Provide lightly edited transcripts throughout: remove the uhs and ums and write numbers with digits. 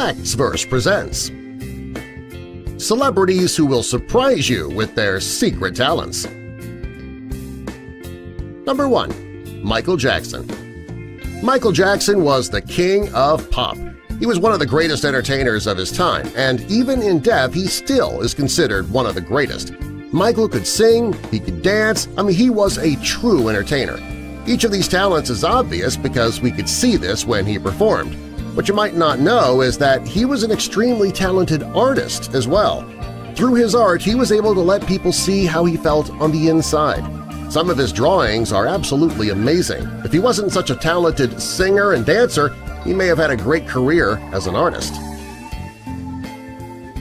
Factsverse presents Celebrities who will surprise you with their secret talents. Number 1. Michael Jackson. Michael Jackson was the king of pop. He was one of the greatest entertainers of his time, and even in death he still is considered one of the greatest. Michael could sing, he could dance, he was a true entertainer. Each of these talents is obvious because we could see this when he performed. What you might not know is that he was an extremely talented artist as well. Through his art, he was able to let people see how he felt on the inside. Some of his drawings are absolutely amazing. If he wasn't such a talented singer and dancer, he may have had a great career as an artist.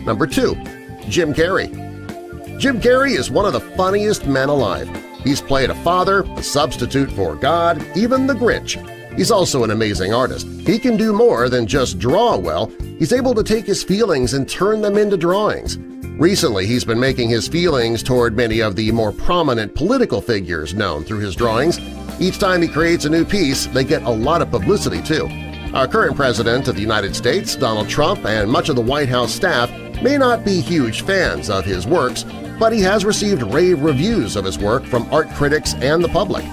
Number 2. Jim Carrey. Jim Carrey is one of the funniest men alive. He's played a father, a substitute for God, even the Grinch. He's also an amazing artist. He can do more than just draw well. He's able to take his feelings and turn them into drawings. Recently, he's been making his feelings toward many of the more prominent political figures known through his drawings. Each time he creates a new piece, they get a lot of publicity, too. Our current President of the United States, Donald Trump, and much of the White House staff may not be huge fans of his works, but he has received rave reviews of his work from art critics and the public.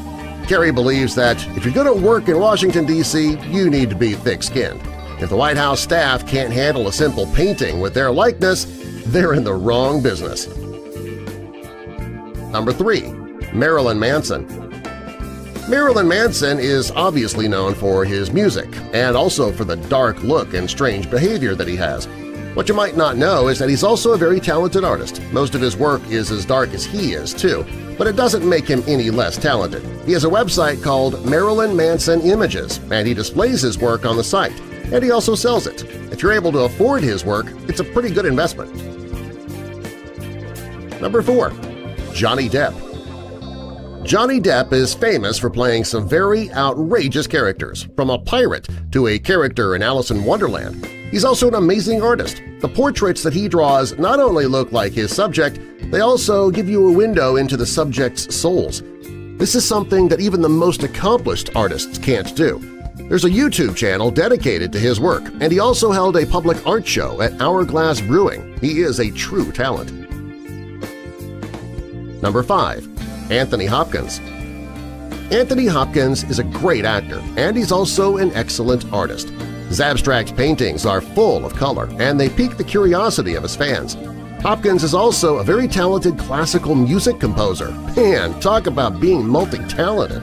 Carrey believes that if you're going to work in Washington, D.C., you need to be thick-skinned. If the White House staff can't handle a simple painting with their likeness, they're in the wrong business. Number 3. Marilyn Manson. Marilyn Manson is obviously known for his music and also for the dark look and strange behavior that he has. What you might not know is that he's also a very talented artist. Most of his work is as dark as he is, too, but it doesn't make him any less talented. He has a website called Marilyn Manson Images, and he displays his work on the site, and he also sells it. If you're able to afford his work, it's a pretty good investment. Number 4. Johnny Depp. Johnny Depp is famous for playing some very outrageous characters, from a pirate to a character in Alice in Wonderland. He's also an amazing artist. The portraits that he draws not only look like his subject, they also give you a window into the subject's souls. This is something that even the most accomplished artists can't do. There's a YouTube channel dedicated to his work, and he also held a public art show at Hourglass Brewing. He is a true talent. Number 5. Anthony Hopkins. Anthony Hopkins is a great actor, and he's also an excellent artist. His abstract paintings are full of color, and they pique the curiosity of his fans. Hopkins is also a very talented classical music composer. Man, talk about being multi-talented!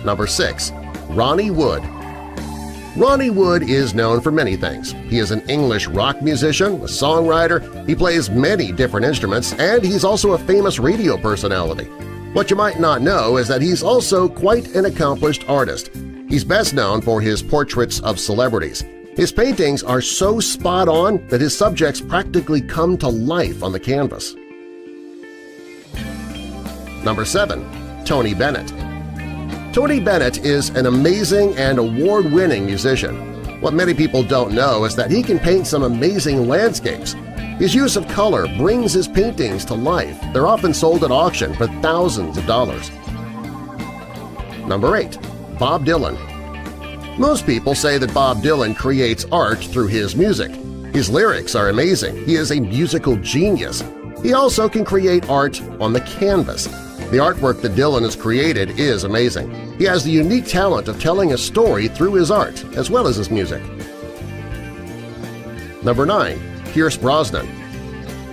Number 6. Ronnie Wood. Ronnie Wood is known for many things. He is an English rock musician, a songwriter, he plays many different instruments, and he's also a famous radio personality. What you might not know is that he's also quite an accomplished artist. He's best known for his portraits of celebrities. His paintings are so spot-on that his subjects practically come to life on the canvas. Number 7. Tony Bennett. Tony Bennett is an amazing and award-winning musician. What many people don't know is that he can paint some amazing landscapes. His use of color brings his paintings to life. They're often sold at auction for thousands of dollars. Number 8. Bob Dylan. Most people say that Bob Dylan creates art through his music. His lyrics are amazing. He is a musical genius. He also can create art on the canvas. The artwork that Dylan has created is amazing. He has the unique talent of telling a story through his art as well as his music. Number 9. Pierce Brosnan.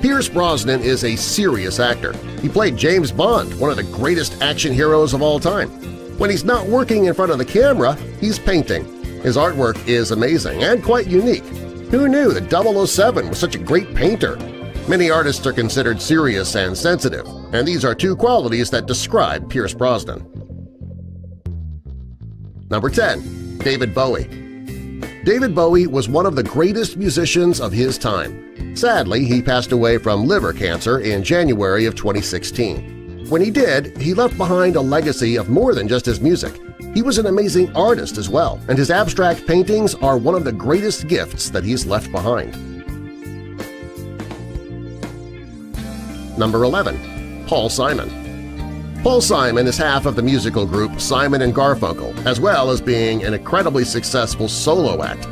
Pierce Brosnan is a serious actor. He played James Bond, one of the greatest action heroes of all time. When he's not working in front of the camera, he's painting. His artwork is amazing and quite unique. Who knew that 007 was such a great painter? Many artists are considered serious and sensitive, and these are two qualities that describe Pierce Brosnan. Number 10. David Bowie. David Bowie was one of the greatest musicians of his time. Sadly, he passed away from liver cancer in January of 2016. When he did, he left behind a legacy of more than just his music. He was an amazing artist as well, and his abstract paintings are one of the greatest gifts that he's left behind. Number 11. Paul Simon. Paul Simon is half of the musical group Simon & Garfunkel, as well as being an incredibly successful solo act.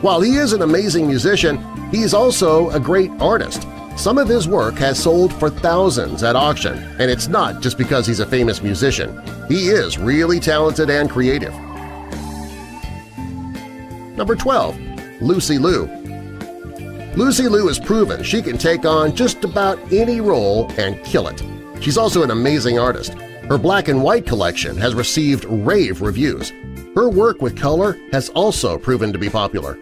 While he is an amazing musician, he's also a great artist. Some of his work has sold for thousands at auction, and it's not just because he's a famous musician. He is really talented and creative. Number 12. Lucy Liu. Lucy Liu has proven she can take on just about any role and kill it. She's also an amazing artist. Her black and white collection has received rave reviews. Her work with color has also proven to be popular.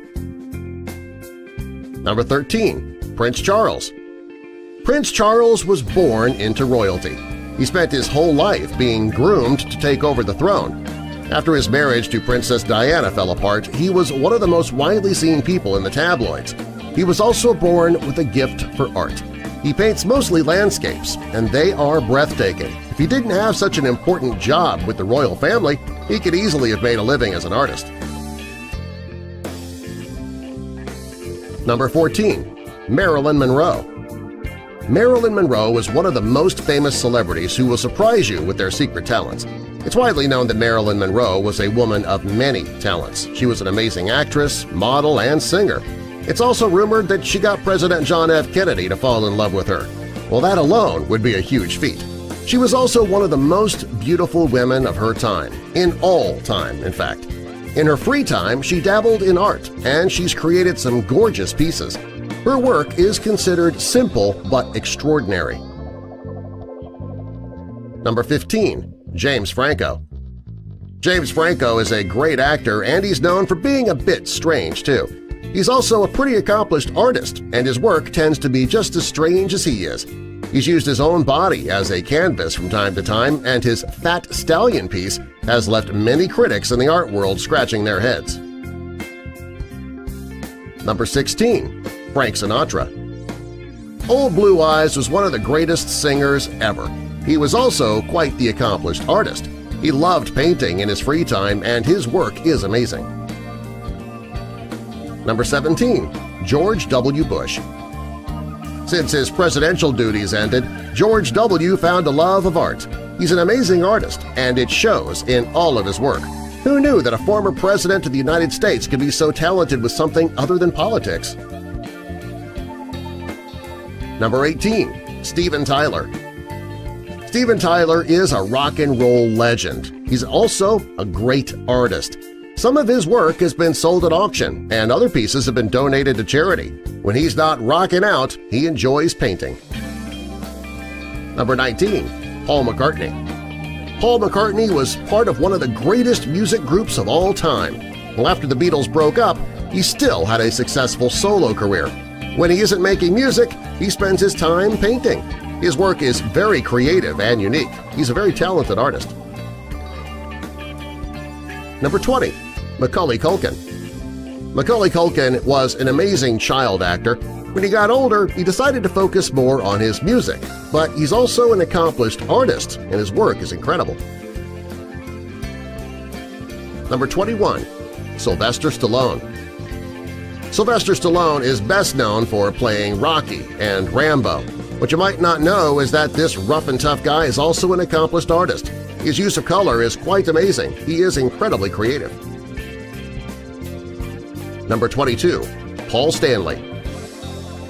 Number 13. Prince Charles. Prince Charles was born into royalty. He spent his whole life being groomed to take over the throne. After his marriage to Princess Diana fell apart, he was one of the most widely seen people in the tabloids. He was also born with a gift for art. He paints mostly landscapes, and they are breathtaking. If he didn't have such an important job with the royal family, he could easily have made a living as an artist. Number 14. Marilyn Monroe. Marilyn Monroe is one of the most famous celebrities who will surprise you with their secret talents. It's widely known that Marilyn Monroe was a woman of many talents. She was an amazing actress, model, and singer. It's also rumored that she got President John F. Kennedy to fall in love with her. Well, that alone would be a huge feat. She was also one of the most beautiful women of her time, in all time, in fact. In her free time, she dabbled in art, and she's created some gorgeous pieces. Her work is considered simple but extraordinary. Number 15. James Franco. James Franco is a great actor, and he's known for being a bit strange, too. He's also a pretty accomplished artist, and his work tends to be just as strange as he is. He's used his own body as a canvas from time to time, and his Fat Stallion piece has left many critics in the art world scratching their heads. Number 16. Frank Sinatra. Old Blue Eyes was one of the greatest singers ever. He was also quite the accomplished artist. He loved painting in his free time, and his work is amazing. Number 17. George W. Bush. Since his presidential duties ended, George W. found a love of art. He's an amazing artist, and it shows in all of his work. Who knew that a former president of the United States could be so talented with something other than politics? Number 18. Steven Tyler. Steven Tyler is a rock and roll legend. He's also a great artist. Some of his work has been sold at auction, and other pieces have been donated to charity. When he's not rocking out, he enjoys painting. Number 19. Paul McCartney. Paul McCartney was part of one of the greatest music groups of all time. Well, after the Beatles broke up, he still had a successful solo career. When he isn't making music, he spends his time painting. His work is very creative and unique. He's a very talented artist. Number 20. Macaulay Culkin. Macaulay Culkin was an amazing child actor. When he got older, he decided to focus more on his music, but he's also an accomplished artist, and his work is incredible. Number 21. Sylvester Stallone. Sylvester Stallone is best known for playing Rocky and Rambo. What you might not know is that this rough-and-tough guy is also an accomplished artist. His use of color is quite amazing. He is incredibly creative. Number 22. Paul Stanley.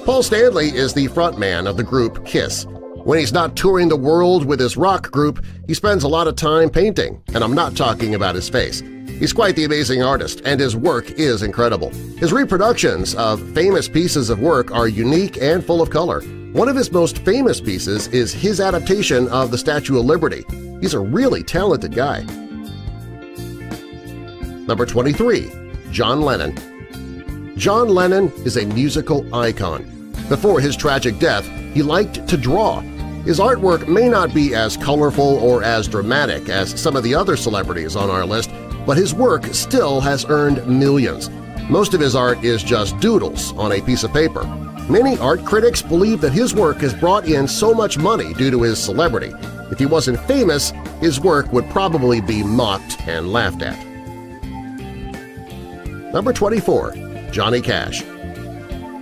Paul Stanley is the frontman of the group Kiss. When he's not touring the world with his rock group, he spends a lot of time painting, and I'm not talking about his face. He's quite the amazing artist, and his work is incredible. His reproductions of famous pieces of work are unique and full of color. One of his most famous pieces is his adaptation of the Statue of Liberty. He's a really talented guy. Number 23. John Lennon. John Lennon is a musical icon. Before his tragic death, he liked to draw. His artwork may not be as colorful or as dramatic as some of the other celebrities on our list, but his work still has earned millions. Most of his art is just doodles on a piece of paper. Many art critics believe that his work has brought in so much money due to his celebrity. If he wasn't famous, his work would probably be mocked and laughed at. Number 24. Johnny Cash.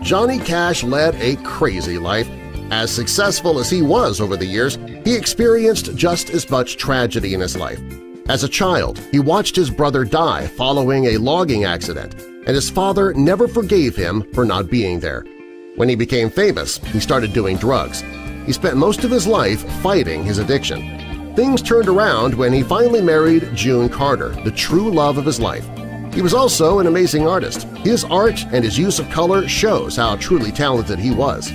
Johnny Cash led a crazy life. As successful as he was over the years, He experienced just as much tragedy in his life. As a child, he watched his brother die following a logging accident, and his father never forgave him for not being there. When he became famous, he started doing drugs. He spent most of his life fighting his addiction. Things turned around when he finally married June Carter, the true love of his life. He was also an amazing artist. His art and his use of color shows how truly talented he was.